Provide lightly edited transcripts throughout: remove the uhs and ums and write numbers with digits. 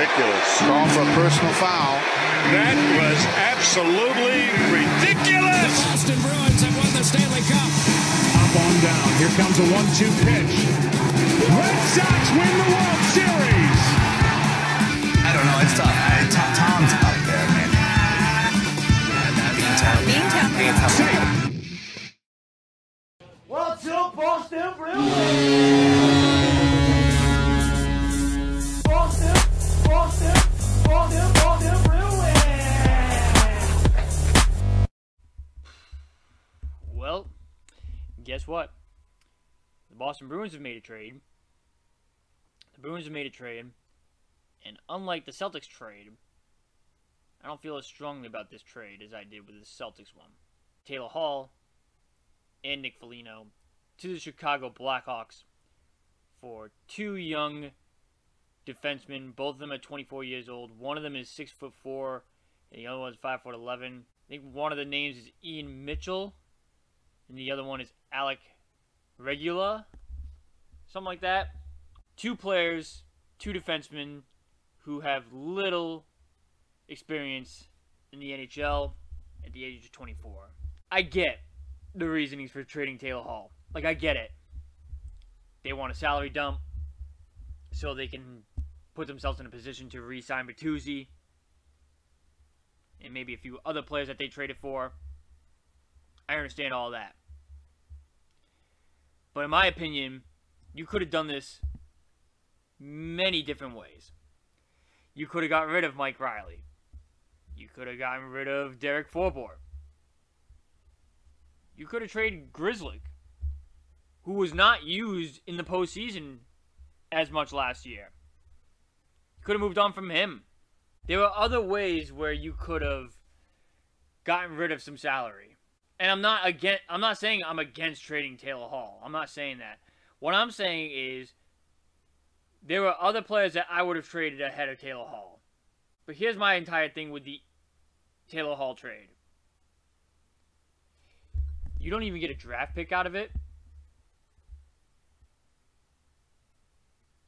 ridiculous. Call for a personal foul. That was absolutely ridiculous. The Boston Bruins have won the Stanley Cup. Up on down. Here comes a 1-2 pitch. Red Sox win the World Series. I don't know. It's tough. Tom's up there, man. Being tough. What's up, Boston Bruins? Boston Bruins. Well, guess what? The Boston Bruins have made a trade. And unlike the Celtics trade, I don't feel as strongly about this trade as I did with the Celtics one. Taylor Hall and Nick Foligno to the Chicago Blackhawks for two young defensemen. Both of them are 24 years old. One of them is 6'4", and the other one is 5'11". I think one of the names is Ian Mitchell, and the other one is Alec Regula, something like that. Two players, two defensemen who have little experience in the NHL at the age of 24. I get the reasonings for trading Taylor Hall. Like, I get it. They want a salary dump so they can put themselves in a position to re-sign Bertuzzi and maybe a few other players that they traded for. I understand all that. But in my opinion, you could have done this many different ways. You could have gotten rid of Mike Riley. You could have gotten rid of Derek Forbort. You could have traded Grzelcyk, who was not used in the postseason as much last year. You could have moved on from him. There were other ways where you could have gotten rid of some salary. And I'm not saying I'm against trading Taylor Hall. I'm not saying that. What I'm saying is there were other players that I would have traded ahead of Taylor Hall. But here's my entire thing with the Taylor Hall trade. You don't even get a draft pick out of it.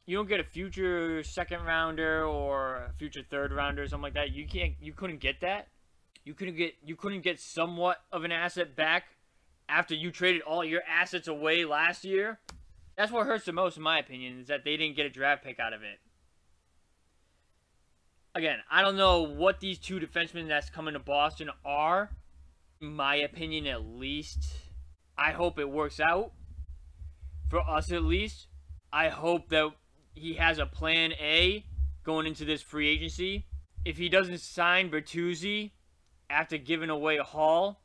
You don't get a future second rounder or a future third rounder or something like that. You couldn't get that. You couldn't get somewhat of an asset back after you traded all your assets away last year. That's what hurts the most, in my opinion, is that they didn't get a draft pick out of it. Again, I don't know what these two defensemen that's coming to Boston are. In my opinion, at least. I hope it works out. For us, at least. I hope that he has a plan A going into this free agency. If he doesn't sign Bertuzzi after giving away Hall,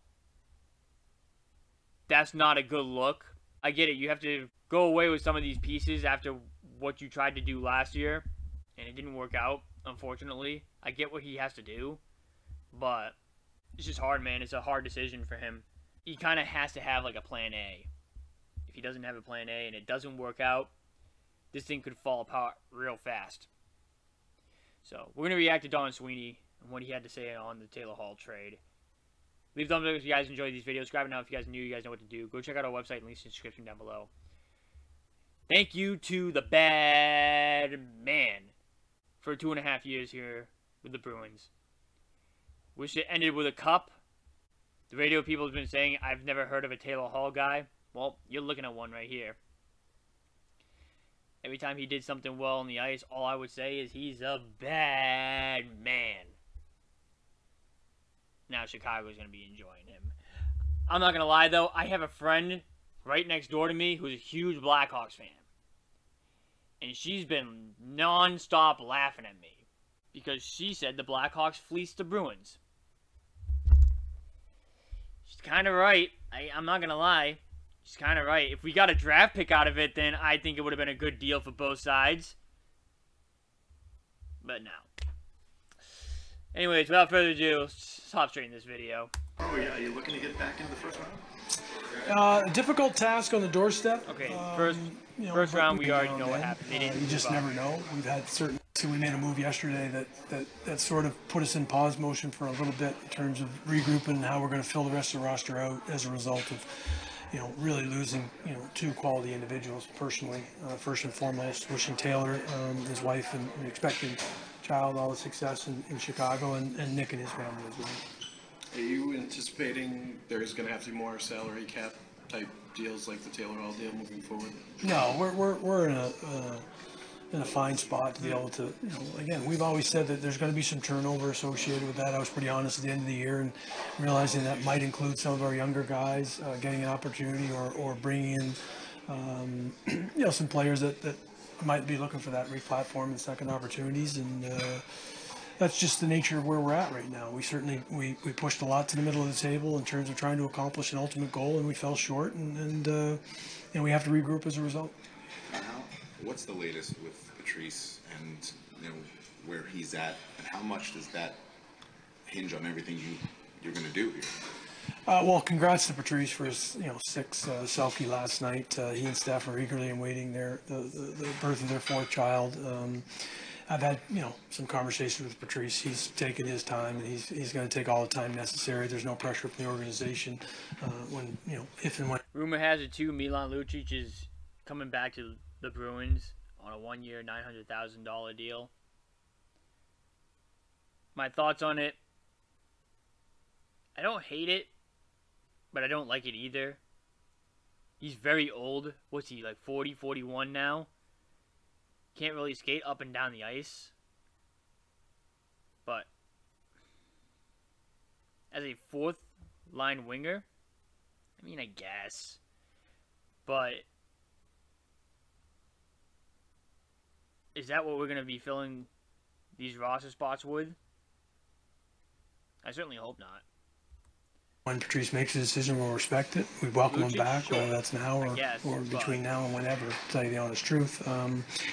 that's not a good look. I get it. You have to go away with some of these pieces after what you tried to do last year, and it didn't work out, unfortunately. I get what he has to do, but it's just hard, man. It's a hard decision for him. He kind of has to have like a plan A. If he doesn't have a plan A and it doesn't work out, this thing could fall apart real fast. So, we're going to react to Don Sweeney and what he had to say on the Taylor Hall trade. Leave a thumbs up if you guys enjoyed these videos. Subscribe now if you guys are new. You guys know what to do. Go check out our website. Links in the description down below. Thank you to the bad man for 2.5 years here with the Bruins. Wish it ended with a cup. The radio people have been saying, I've never heard of a Taylor Hall guy. Well, you're looking at one right here. Every time he did something well on the ice, all I would say is he's a bad man. Now Chicago's going to be enjoying him. I'm not going to lie, though. I have a friend right next door to me who's a huge Blackhawks fan. And she's been non-stop laughing at me because she said the Blackhawks fleeced the Bruins. She's kind of right. I'm not going to lie. She's kind of right. If we got a draft pick out of it, then I think it would have been a good deal for both sides. But no. Anyways, without further ado, let's hop straight in this video. Oh yeah, are you looking to get back into the first round? A difficult task on the doorstep. Okay, first round, we already know what happened. You just never know. We've had certain. So we made a move yesterday that sort of put us in pause motion for a little bit in terms of regrouping how we're going to fill the rest of the roster out as a result of, really losing, two quality individuals personally. First and foremost, wishing Taylor, his wife, and expecting child all the success in Chicago, and Nick and his family as well. Are you anticipating there's going to have to be more salary cap type deals like the Taylor Hall deal moving forward? No, we're in a fine spot to be able to, again, we've always said that there's going to be some turnover associated with that. I was pretty honest at the end of the year, and realizing that might include some of our younger guys getting an opportunity, or bringing in, some players that might be looking for that re-platform and second opportunities, and that's just the nature of where we're at right now. We certainly we pushed a lot to the middle of the table in terms of trying to accomplish an ultimate goal, and we fell short, and we have to regroup as a result. What's the latest with Patrice, and where he's at, and how much does that hinge on everything you're going to do here? Well, congrats to Patrice for his sixth selfie last night. He and Steph are eagerly awaiting the birth of their fourth child. I've had some conversations with Patrice. He's taken his time, and he's going to take all the time necessary. There's no pressure from the organization if and when. Rumor has it too, Milan Lucic is coming back to the Bruins on a 1-year, $900,000 deal. My thoughts on it: I don't hate it, but I don't like it either. He's very old. What's he, like 40, 41 now? Can't really skate up and down the ice. But as a fourth line winger, I mean, I guess. But is that what we're going to be filling these roster spots with? I certainly hope not. When Patrice makes a decision, we'll respect it. We welcome him back, sure. whether that's now or between now and whenever, to tell you the honest truth.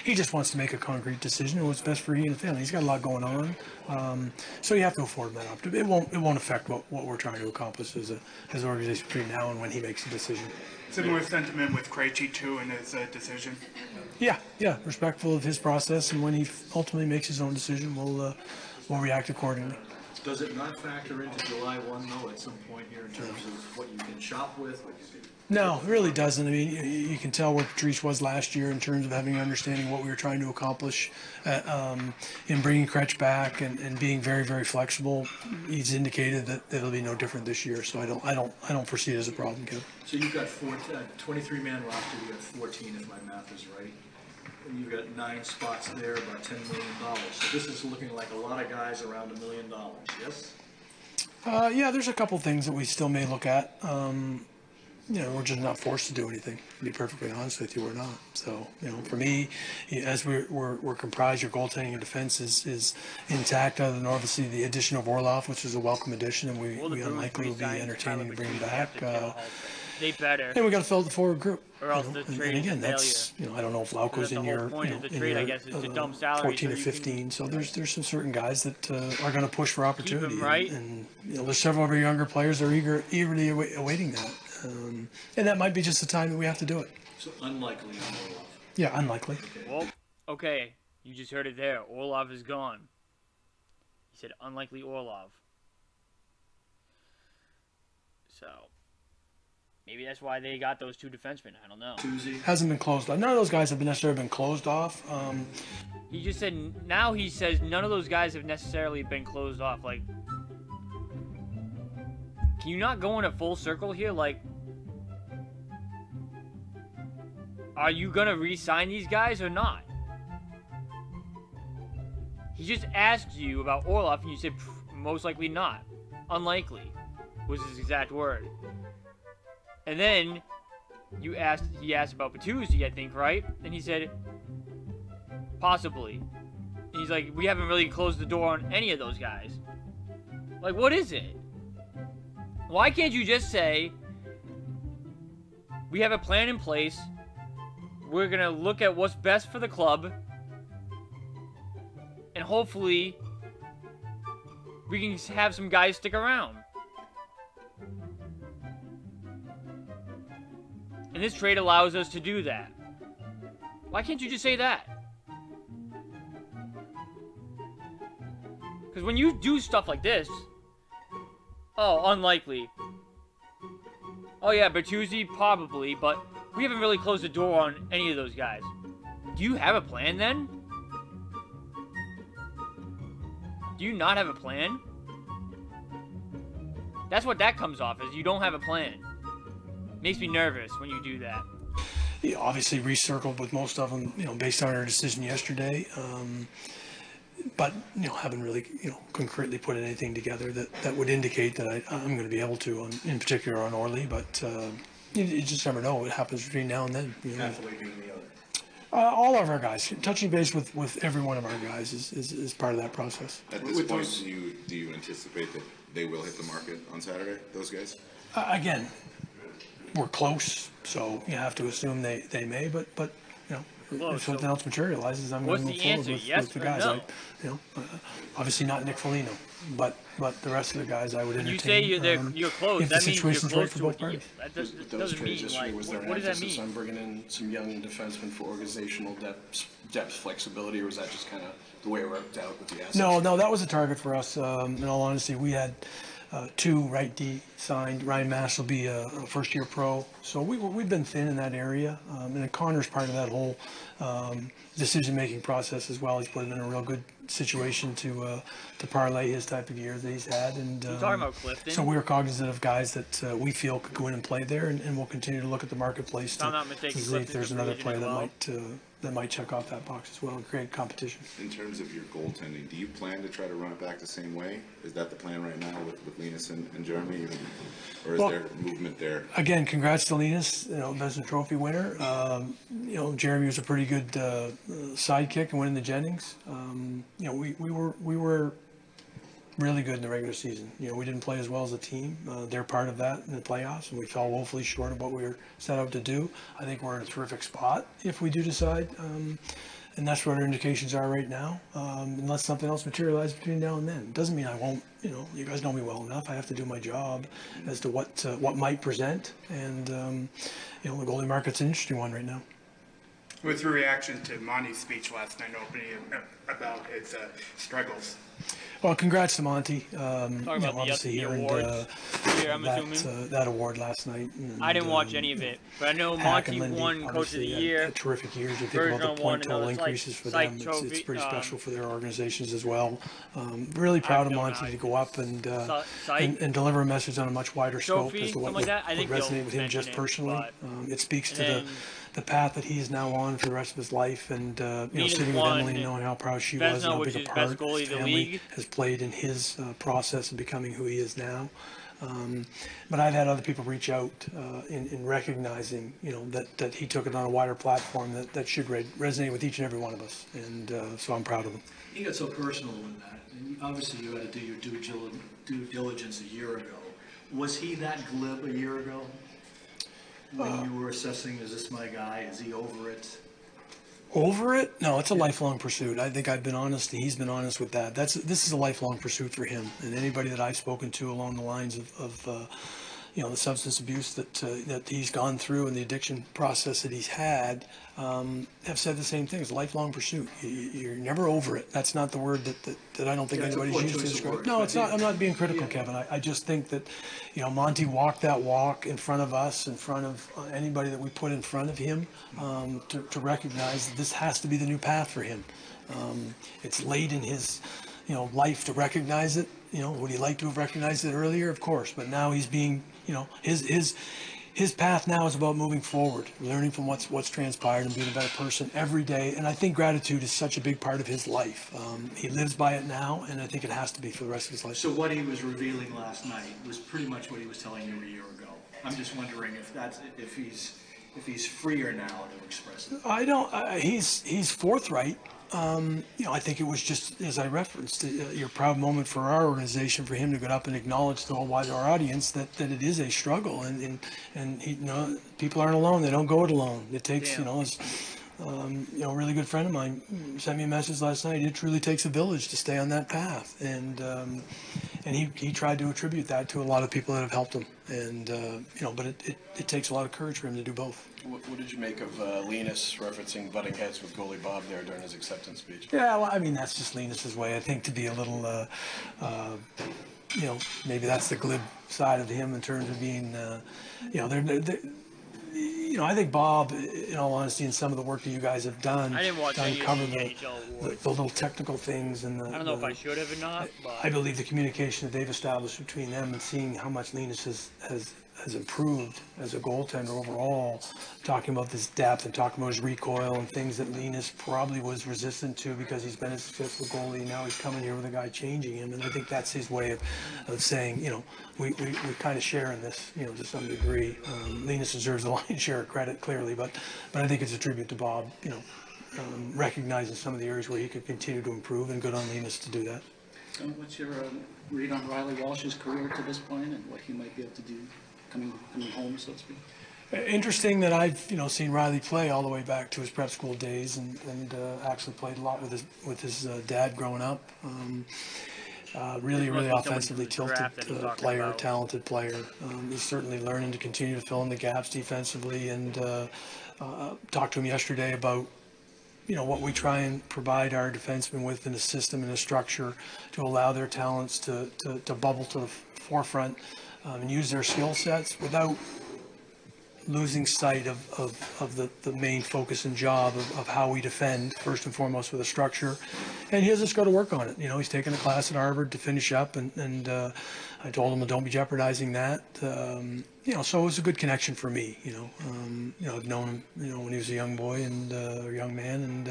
He just wants to make a concrete decision on what's best for he and the family. He's got a lot going on, so you have to afford him that opportunity. It won't affect what we're trying to accomplish as an organization between now and when he makes a decision. Similar sentiment with Krejci too in his decision. Yeah, respectful of his process, and when he ultimately makes his own decision, we'll react accordingly. Does it not factor into July 1, though, at some point here in terms of what you can shop with? No, it really doesn't. I mean, you can tell where Patrice was last year in terms of having an understanding of what we were trying to accomplish in bringing Kretsch back and being very, very flexible. He's indicated that it'll be no different this year, so I don't foresee it as a problem, Kevin. So you've got 23-man roster. You got 14, if my math is right. And you've got 9 spots there, about $10 million. So this is looking like a lot of guys around $1 million, yes? Yeah, there's a couple things that we still may look at. We're just not forced to do anything. To be perfectly honest with you, we're not. So, for me, as we're comprised, your goaltending and defense is intact, other than obviously the addition of Orlov, which is a welcome addition, and we unlikely will be entertaining to bring him back. They better. And we got to fill the forward group. Or else the trade is a failure. That's I don't know if Lauko's in your trade, I guess, is to dump salary 14 or 15. So there's some certain guys that are going to push for opportunity. Keep them right. And there's several of our younger players that are eagerly awaiting that. And that might be just the time that we have to do it. So unlikely on Orlov. Yeah, unlikely. Okay. Well, okay, you just heard it there. Orlov is gone. He said unlikely Orlov. So maybe that's why they got those 2 defensemen. I don't know. Hasn't been closed off. None of those guys have necessarily been closed off. He just said, now he says none of those guys have necessarily been closed off. Like, can you not go in a full circle here? Like, are you going to re-sign these guys or not? He just asked you about Orlov, and you said, most likely not. Unlikely was his exact word. And then he asked about Bertuzzi, I think, right? And he said, possibly. And he's like, we haven't really closed the door on any of those guys. Like, what is it? Why can't you just say, we have a plan in place, we're going to look at what's best for the club, and hopefully we can have some guys stick around. And this trade allows us to do that. Why can't you just say that? Because when you do stuff like this, oh, unlikely. Oh yeah, Bertuzzi probably, but we haven't really closed the door on any of those guys. Do you have a plan then? Do you not have a plan? That's what that comes off as. You don't have a plan. Makes me nervous when you do that. Yeah, obviously recircled with most of them, based on our decision yesterday. But, haven't really, concretely put anything together that would indicate that I'm going to be able to, in particular on Orly. But you just never know what happens between now and then. All of our guys, touching base with every one of our guys is part of that process. At this point, do you anticipate that they will hit the market on Saturday, those guys? Again, we're close, so you have to assume they may, but if something else materializes, I'm going to move forward with the guys. No? Obviously not Nick Foligno, but the rest of the guys I would entertain. You say you're close. That means you're close to both parties. That doesn't mean what does that mean? On bringing in some young defensemen for organizational depth flexibility, or was that just kind of the way it worked out with the assets? No, that was a target for us. In all honesty, we had 2 right D signed. Ryan Mass will be a first-year pro. So we've been thin in that area. And Connor's part of that whole decision-making process as well. He's put him in a real good situation to parlay his type of year that he's had. And you're talking about Clifton? So we're cognizant of guys that we feel could go in and play there, and we'll continue to look at the marketplace to see if there's another player that might check off that box as well and create competition. In terms of your goaltending, do you plan to try to run it back the same way? Is that the plan right now with Linus and Jeremy, or is there movement there? Again, congrats to Linus, Vezina Trophy winner. Jeremy was a pretty good sidekick and winning the Jennings. We were really good in the regular season. We didn't play as well as a team. They're part of that in the playoffs, and we fell woefully short of what we were set out to do. I think we're in a terrific spot if we do decide, and that's what our indications are right now, unless something else materializes between now and then. It doesn't mean I won't, you guys know me well enough. I have to do my job as to what might present, and the goalie market's an interesting one right now. What's your reaction to Monty's speech last night opening about his struggles? Well, congrats to Monty. Obviously the hearing that award last night. And, I didn't watch any of it, but I know Monty won Coach of the Year. Terrific years. You think about the point total increases for them. It's pretty special for their organizations as well. Really proud of Monty to go up and deliver a message on a much wider scope as to what would resonate with him just personally. It speaks to the path that he's now on for the rest of his life, and sitting with Emily and knowing how proud she was and how big a part his family has played in his process of becoming who he is now. But I've had other people reach out in recognizing that he took it on a wider platform that should resonate with each and every one of us, and so I'm proud of him. He got so personal with that, and obviously you had to do your due diligence a year ago. Was he that glib a year ago? When you were assessing, is this my guy? Is he over it? Over it? No, it's a lifelong pursuit. I think I've been honest, and he's been honest with that. This is a lifelong pursuit for him, and anybody that I've spoken to along the lines of the substance abuse that he's gone through and the addiction process that he's had have said the same thing. It's a lifelong pursuit. You're never over it. That's not the word that I don't think anybody's used to describe. No, it's not. I'm not being critical, Kevin. I just think that Monty walked that walk in front of us, in front of anybody that we put in front of him, to recognize that this has to be the new path for him. It's late in his life to recognize it. Would he like to have recognized it earlier? Of course, but now he's being, his path now is about moving forward, learning from what's transpired and being a better person every day. And I think gratitude is such a big part of his life. He lives by it now, and I think it has to be for the rest of his life. So what he was revealing last night was pretty much what he was telling you a year ago. I'm just wondering if he's freer now to express it. I don't. He's forthright. I think it was just, as I referenced, your proud moment for our organization, for him to get up and acknowledge to a wider audience that it is a struggle, and people aren't alone. They don't go it alone. It takes, a really good friend of mine sent me a message last night. It truly takes a village to stay on that path, and he tried to attribute that to a lot of people that have helped him, and but it takes a lot of courage for him to do both. What did you make of Linus referencing butting heads with goalie Bob there during his acceptance speech? Yeah, well, I mean, that's just Linus's way, I think, to be a little, maybe that's the glib side of him in terms of being, you know, I think Bob, in all honesty, in some of the work that you guys have done, I didn't watch any cover of the NHL awards. the little technical things and I don't know if I should have or not, but I believe the communication that they've established between them and seeing how much Linus has improved as a goaltender overall, talking about this depth and talking about his recoil and things that Linus probably was resistant to because he's been a successful goalie. Now he's coming here with a guy changing him, and I think that's his way of saying, you know, we kind of share in this, you know, to some degree. Linus deserves a lion's share of credit, clearly, but I think it's a tribute to Bob, you know, recognizing some of the areas where he could continue to improve, and good on Linus to do that. What's your read on Riley Walsh's career to this point and what he might be able to do coming home, so to speak? Interesting that I've, you know, seen Riley play all the way back to his prep school days, and actually played a lot with his dad growing up. Really offensively tilted player, talented player. He's certainly learning to continue to fill in the gaps defensively, and talked to him yesterday about, you know, what we try and provide our defensemen with in a system and a structure to allow their talents to bubble to the forefront, and use their skill sets without losing sight of the main focus and job of how we defend, first and foremost with a structure. And he has just got to work on it. You know, he's taken a class at Harvard to finish up, and I told him, well, don't be jeopardizing that. You know, so it was a good connection for me. You know, I've known him, you know, when he was a young boy and a young man,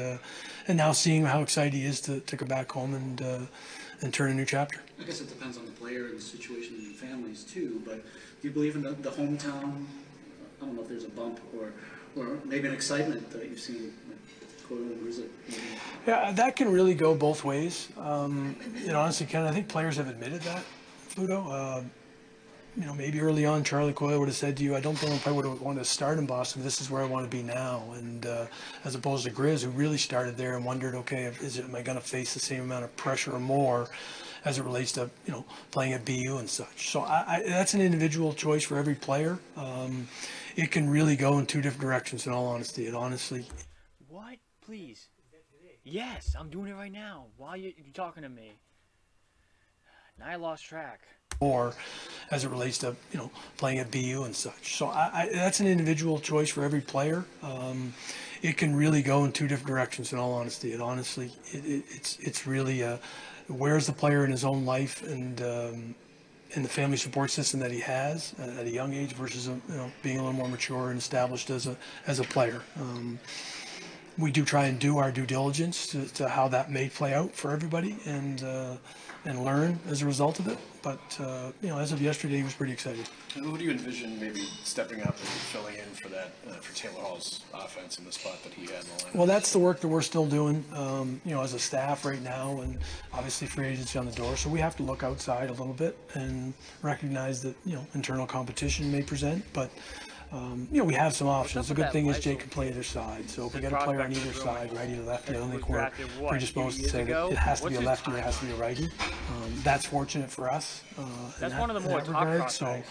and now seeing how excited he is to come back home and turn a new chapter. I guess it depends on the player and the situation and the families too. But do you believe in the hometown? I don't know if there's a bump or maybe an excitement that you've seen with Coyle and Grizzly. Yeah, that can really go both ways. You know, honestly, Ken, I think players have admitted that, Pluto. You know, maybe early on, Charlie Coyle would have said to you, I don't think I would have wanted to start in Boston. This is where I want to be now. And as opposed to Grizz, who really started there and wondered, okay, am I going to face the same amount of pressure or more as it relates to, you know, playing at BU and such. So that's an individual choice for every player. It can really go in two different directions, in all honesty. And honestly, what? Please. Yes, I'm doing it right now. Why are you talking to me? Now I lost track. Or as it relates to, you know, playing at BU and such. So that's an individual choice for every player. It can really go in two different directions, in all honesty. And honestly, it's really where's the player in his own life and in the family support system that he has at a young age versus you know, being a little more mature and established as a player. We do try and do our due diligence to how that may play out for everybody, and learn as a result of it. But you know, as of yesterday, he was pretty excited. And who do you envision maybe stepping up and filling in for that for Taylor Hall's offense in the spot that he had in the lineup? Well, that's the work that we're still doing, you know, as a staff right now, and obviously free agency on the door. So we have to look outside a little bit and recognize that, you know, internal competition may present, but you know, we have some options. The good thing is Jake can play either side. So if we get a player on either side, righty or lefty, I don't think we're predisposed to say that it has to be a lefty or it has to be a righty. That's fortunate for us. That's one of the more top regard. So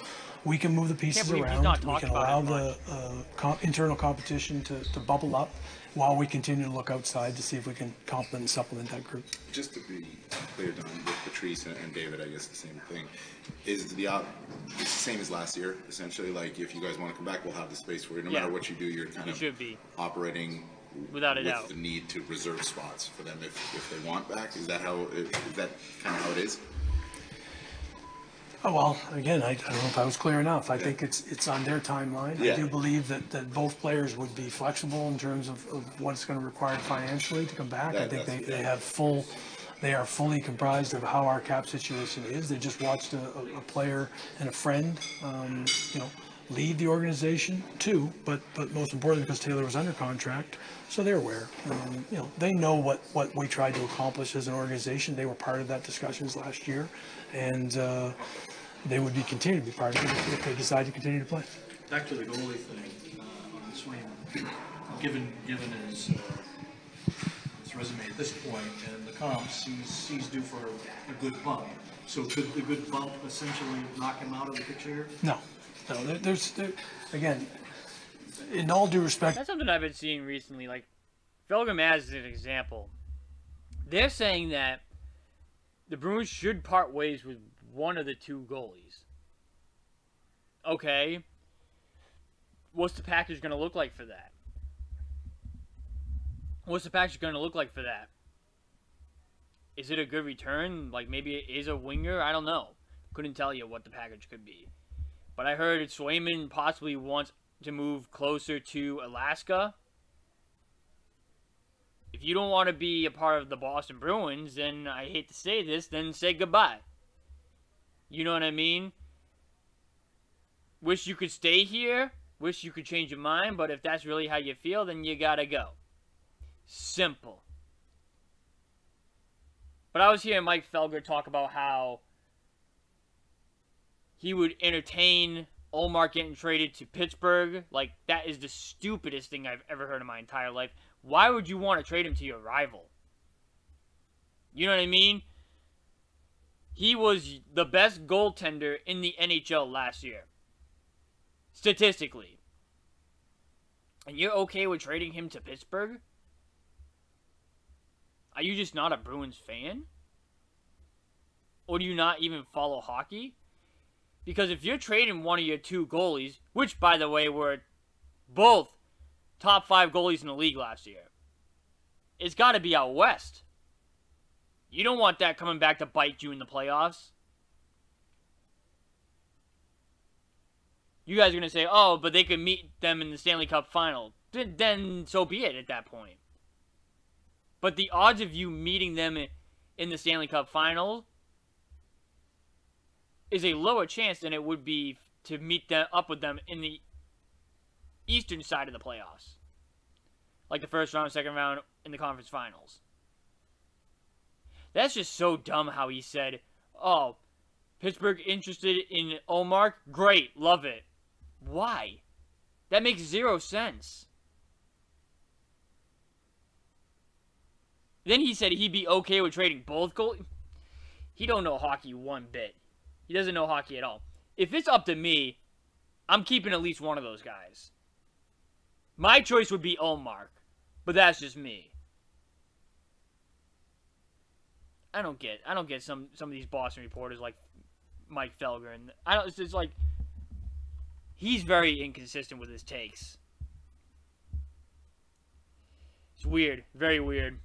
we can move the pieces around. We can allow the internal competition to bubble up while we continue to look outside to see if we can complement and supplement that group. Just to be clear, Don, with Patrice and David, I guess the same thing. Is it's the same as last year, essentially? Like, if you guys want to come back, we'll have the space for you. No matter what you do, you're kind of operating without a with doubt the need to reserve spots for them if they want back. Is that kind of how it is? Oh, well, again, I don't know if I was clear enough. I think it's on their timeline. I do believe that both players would be flexible in terms of what it's going to require financially to come back. I think they are fully comprised of how our cap situation is. They just watched a player and a friend, you know, leave the organization too, but most importantly because Taylor was under contract, so they're aware. You know, they know what we tried to accomplish as an organization. They were part of that discussions last year, and they would continue to be part of it if they decide to continue to play. Back to the goalie thing, on Sweeney, given his resume at this point and the comps, he's due for a good bump. So could the good bump essentially knock him out of the picture here? No, again, in all due respect. That's something I've been seeing recently. Like, Felgham as an example. They're saying that the Bruins should part ways with one of the two goalies. Okay. what's the package going to look like for that? What's the package going to look like for that? Is it a good return? Like, maybe it is a winger? I don't know. Couldn't tell you what the package could be. But I heard Sweeney possibly wants to move closer to Alaska. If you don't want to be a part of the Boston Bruins, then I hate to say this, then say goodbye. You know what I mean? Wish you could stay here. Wish you could change your mind. But if that's really how you feel, then you gotta go. Simple. But I was hearing Mike Felger talk about how he would entertain Ullmark getting traded to Pittsburgh. Like, that is the stupidest thing I've ever heard in my entire life. Why would you want to trade him to your rival? You know what I mean? He was the best goaltender in the NHL last year. Statistically. And you're okay with trading him to Pittsburgh? Are you just not a Bruins fan? Or do you not even follow hockey? Because if you're trading one of your two goalies, which, by the way, were both top 5 goalies in the league last year, it's got to be out west. You don't want that coming back to bite you in the playoffs. You guys are going to say, oh, but they could meet them in the Stanley Cup final. Then so be it at that point. But the odds of you meeting them in the Stanley Cup final is a lower chance than it would be to meet them up with them in the eastern side of the playoffs. Like the first round, second round, in the conference finals. That's just so dumb how he said, oh, Pittsburgh interested in Ullmark? Great, love it. Why? That makes 0 sense. Then he said he'd be okay with trading both goalies. He don't know hockey one bit. He doesn't know hockey at all. If it's up to me, I'm keeping at least one of those guys. My choice would be Ullmark, but that's just me. I don't get some of these Boston reporters like Mike Felger, and it's like he's very inconsistent with his takes. It's weird, very weird.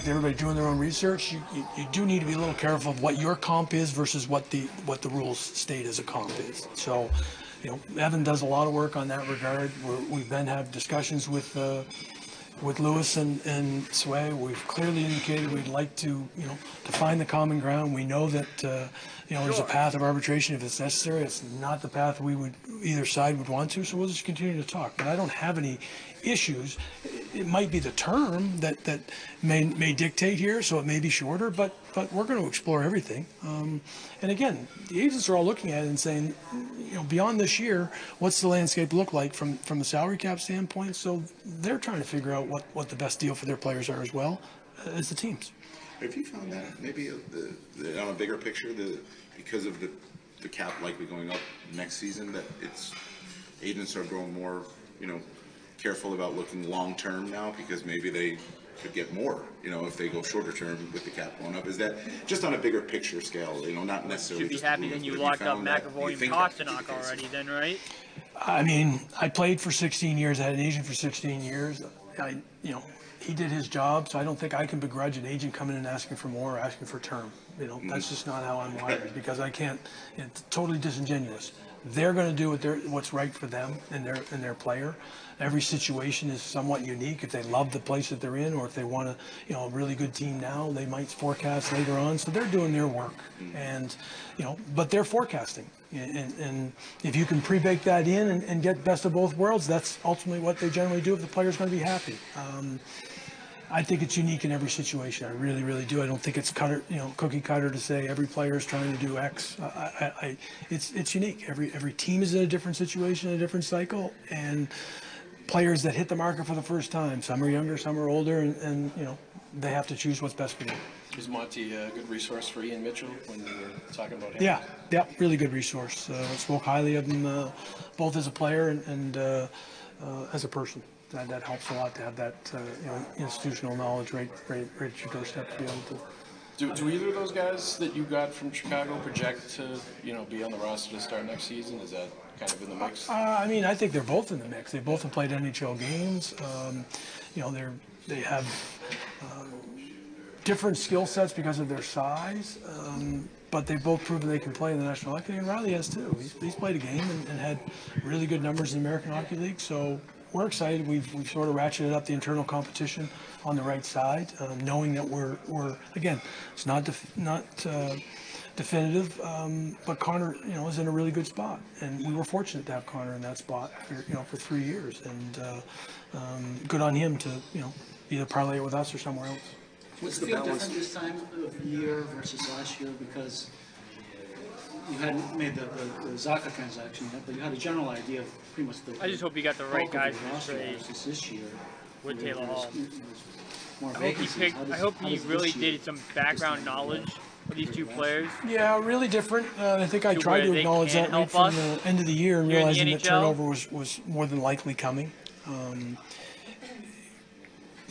Everybody doing their own research. You do need to be a little careful of what your comp is versus what the rules state as a comp is. So, Evan does a lot of work on that regard. We've been have discussions with Lewis and Sway. We've clearly indicated we'd like to to find the common ground. We know that there's a path of arbitration if it's necessary. It's not the path either side would want to. So we'll just continue to talk. But I don't have any issues. It might be the term that may dictate here, so it may be shorter, but we're going to explore everything. And again, the agents are all looking at it and saying, beyond this year, what's the landscape look like from the salary cap standpoint? So they're trying to figure out what the best deal for their players are as well as the teams. Have you found that maybe on a bigger picture, because of the cap likely going up next season, that agents are growing more, careful about looking long term now, because maybe they could get more, if they go shorter term with the cap going up? Is that just on a bigger picture scale, not necessarily? Should be happy then you locked up McAvoy and Pasternak already then, right? I mean, I played for 16 years. I had an agent for 16 years. He did his job, so I don't think I can begrudge an agent coming in and asking for more or asking for term. That's just not how I'm wired, because I can't. It's totally disingenuous. They're going to do what's right for them and their player. Every situation is somewhat unique. If they love the place that they're in, or if they want a really good team now, they might forecast later on. So they're doing their work, and but they're forecasting. And if you can pre-bake that in and get best of both worlds, that's ultimately what they generally do if the player's going to be happy. I think it's unique in every situation. I really, really do. I don't think it's cookie cutter to say every player is trying to do X. It's unique. Every team is in a different situation, a different cycle, and players that hit the market for the first time. Some are younger, some are older, and they have to choose what's best for them. Is Monty a good resource for Ian Mitchell when you were talking about him? Yeah, really good resource. Spoke highly of him, both as a player and as a person. That helps a lot to have that institutional knowledge right at your doorstep to be able to Do either of those guys that you got from Chicago project to, be on the roster to start next season? Is that kind of in the mix? I mean, I think they're both in the mix. They both have played NHL games. They have different skill sets because of their size, but they've both proven they can play in the National Hockey League, and Riley has too. He's played a game and had really good numbers in the American Hockey League, so we're excited. We've sort of ratcheted up the internal competition on the right side, knowing that we're again, it's not definitive, but Connor, is in a really good spot, and we were fortunate to have Connor in that spot for 3 years, and good on him to either parlay it with us or somewhere else. What's the balance different this time of year versus last year, because you hadn't made the Zacha transaction yet, but you had a general idea of pretty much the. I just hope you got the right guys this year with Taylor Hall. I hope he really did some background knowledge of these two players. Yeah, really different. I think I tried to acknowledge that right from the end of the year, and realizing that turnover was more than likely coming.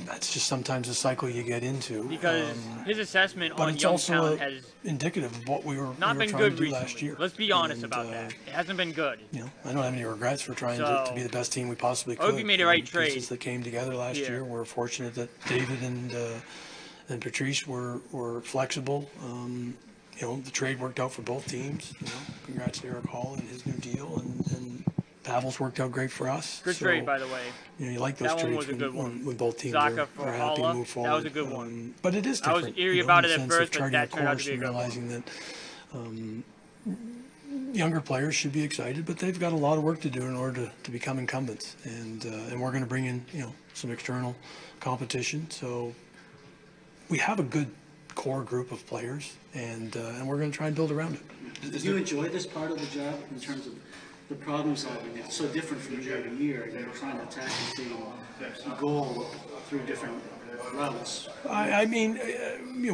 That's just sometimes a cycle you get into. Because his assessment on Youngstown has indicative of what we were not been trying good to do recently. last year. Let's be honest about that. It hasn't been good. I don't have any regrets for trying to be the best team we possibly could. I hope you made the right trade. Pieces that came together last year. We're fortunate that David and Patrice were flexible. The trade worked out for both teams. Congrats to Eric Hall and his new deal, and Pavel's worked out great for us. Good trade, by the way. You like those trades when both teams are happy to move forward. That was a good one. But it is different. I was eerie about it at first, but that turned out to be a good one. Realizing that younger players should be excited, but they've got a lot of work to do in order to become incumbents. And we're going to bring in some external competition. So we have a good core group of players, and we're going to try and build around it. Do you enjoy this part of the job in terms of the problem solving? It's so different from year to year. You're trying to attack the same goal through different routes. I mean,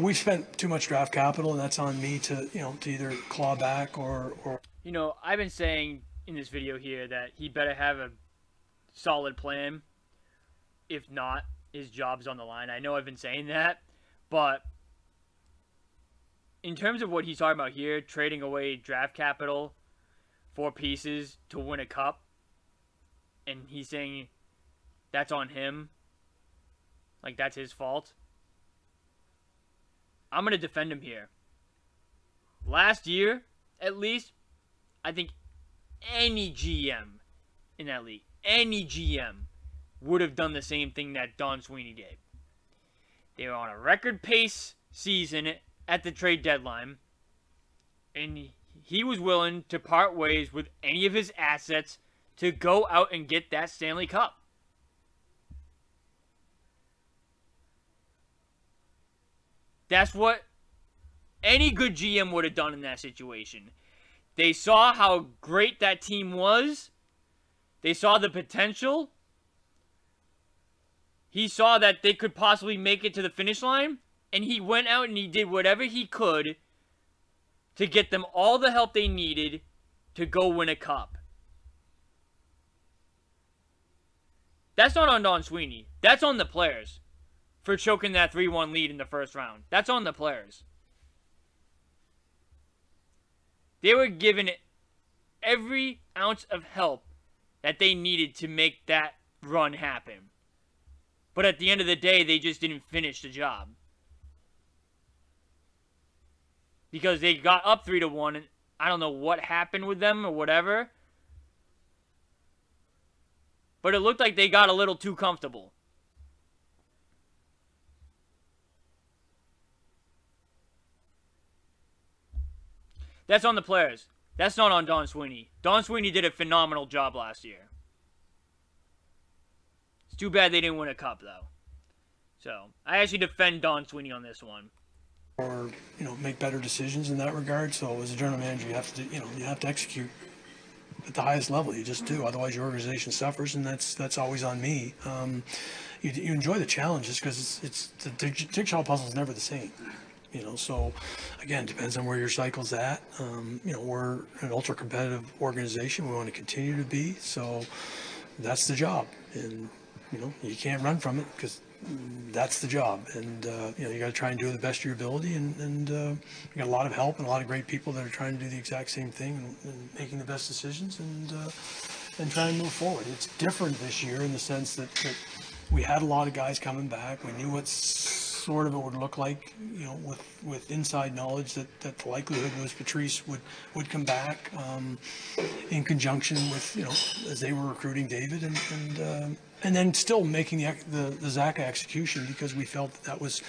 we've spent too much draft capital, and that's on me to either claw back or. I've been saying in this video here that he better have a solid plan. If not, his job's on the line. I know I've been saying that, but in terms of what he's talking about here, trading away draft capital for pieces to win a cup, and he's saying that's on him, like that's his fault. I'm going to defend him here. Last year, at least, I think any GM in that league, any GM would have done the same thing that Don Sweeney did. They were on a record pace season at the trade deadline, and he was willing to part ways with any of his assets to go out and get that Stanley Cup. That's what any good GM would have done in that situation. They saw how great that team was. They saw the potential. He saw that they could possibly make it to the finish line, and he went out and he did whatever he could to get them all the help they needed to go win a cup. That's not on Don Sweeney. That's on the players for choking that 3-1 lead in the first round. That's on the players. They were given every ounce of help that they needed to make that run happen. But at the end of the day, they just didn't finish the job. Because they got up 3-1, and I don't know what happened with them or whatever. But it looked like they got a little too comfortable. That's on the players. That's not on Don Sweeney. Don Sweeney did a phenomenal job last year. It's too bad they didn't win a cup, though. So, I actually defend Don Sweeney on this one. Or make better decisions in that regard. So as a general manager, you have to you have to execute at the highest level. You just do. Otherwise, your organization suffers, and that's always on me. You enjoy the challenges because it's the jigsaw puzzle is never the same. So again, depends on where your cycle's at. We're an ultra competitive organization. We want to continue to be. So that's the job, and you can't run from it because that's the job. And, you got to try and do the best of your ability. And you got a lot of help and a lot of great people that are trying to do the exact same thing and making the best decisions and trying to move forward. It's different this year in the sense that we had a lot of guys coming back. We knew what sort of it would look like, with inside knowledge that the likelihood was Patrice would come back in conjunction with, as they were recruiting David and then still making the Zaka execution, because we felt that was,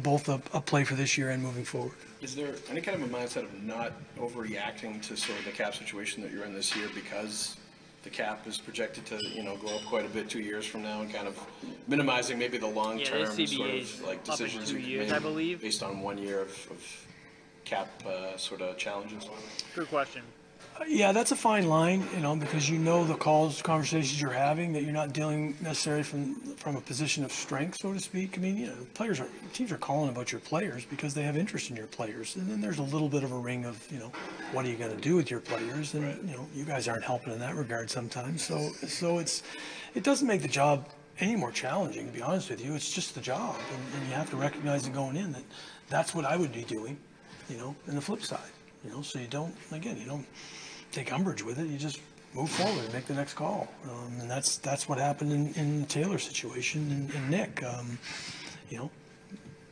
both a play for this year and moving forward. Is there any kind of a mindset of not overreacting to sort of the cap situation that you're in this year, because the cap is projected to, go up quite a bit 2 years from now, and kind of minimizing maybe the long-term sort of like decisions you make, I believe, based on 1 year of cap sort of challenges? Good question. Yeah, that's a fine line, because the conversations you're having, that you're not dealing necessarily from a position of strength, so to speak. I mean, teams are calling about your players because they have interest in your players, and then there's a little bit of a ring of, what are you going to do with your players, and you guys aren't helping in that regard sometimes. So it doesn't make the job any more challenging, to be honest with you. It's just the job, and you have to recognize it going in that that's what I would be doing, and the flip side, so you don't take umbrage with it. You just move forward and make the next call, and that's what happened in the Taylor situation and Nick.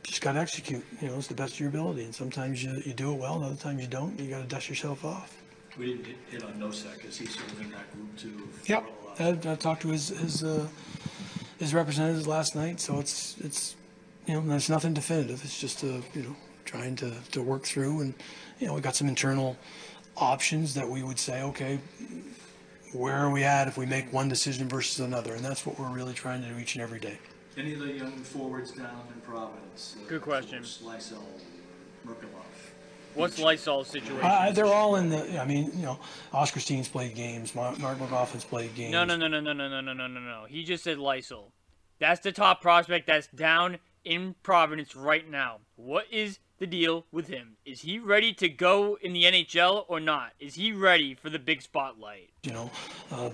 Just got to execute. It's the best of your ability, and sometimes you do it well, and other times you don't. You got to dust yourself off. We didn't hit on Nosek. Is he sort of in that group too? Yep, I talked to his representatives last night, so it's there's nothing definitive. It's just trying to work through, and we got some internal options that we would say, okay, where are we at if we make one decision versus another? And that's what we're really trying to do each and every day. Any of the young forwards down in Providence? Good question. Lysell, Merkulov. What's Lysol's situation? They're all in the. Oscar Steen's played games. Mark McGoffin's played games. No. He just said Lysol. That's the top prospect that's down in Providence right now. What is the deal with him? Is he ready to go in the NHL or not? Is he ready for the big spotlight?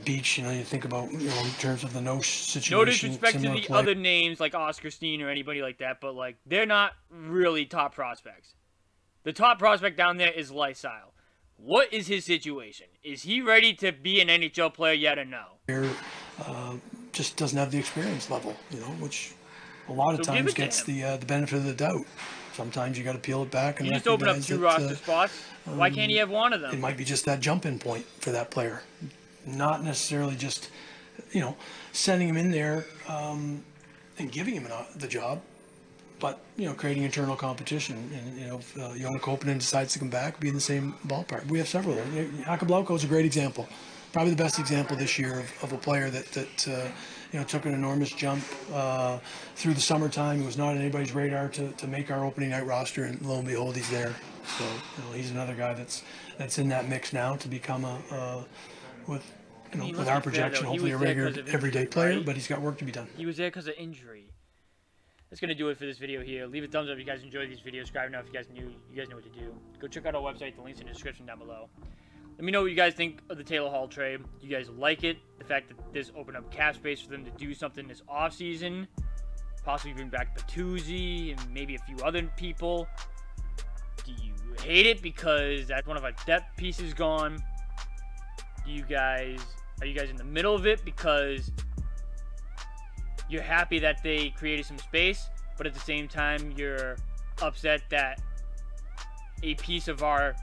Beach, you think about, in terms of the no situation. No disrespect to the other names like Oscar Steen or anybody like that, but they're not really top prospects. The top prospect down there is Lysol. What is his situation? Is he ready to be an NHL player yet or no? Just doesn't have the experience level, which a lot of times gets the benefit of the doubt. Sometimes you got to peel it back and you just open up 2 roster spots. Why can't he have one of them? It might be just that jump-in point for that player, not necessarily just sending him in there and giving him the job, but creating internal competition. And if Joona Koppanen decides to come back, be in the same ballpark. We have several. Akablauko is a great example. Probably the best example this year of a player that took an enormous jump through the summertime. He was not on anybody's radar to make our opening night roster, and lo and behold, he's there. So he's another guy that's in that mix now to become with our projection, hopefully a regular everyday player. But he's got work to be done. He was there because of injury. That's gonna do it for this video here. Leave a thumbs up if you guys enjoyed these videos. Subscribe now if you guys know what to do. Go check out our website. The link's in the description down below. Let me know what you guys think of the Taylor Hall trade. Do you guys like it? The fact that this opened up cap space for them to do something this offseason. Possibly bring back Bertuzzi and maybe a few other people. Do you hate it because that's one of our depth pieces gone? Are you guys in the middle of it because you're happy that they created some space, but at the same time you're upset that a piece of our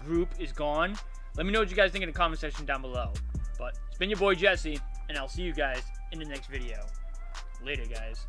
group is gone? Let me know what you guys think in the comment section down below. But it's been your boy Jesse, and I'll see you guys in the next video. Later, guys.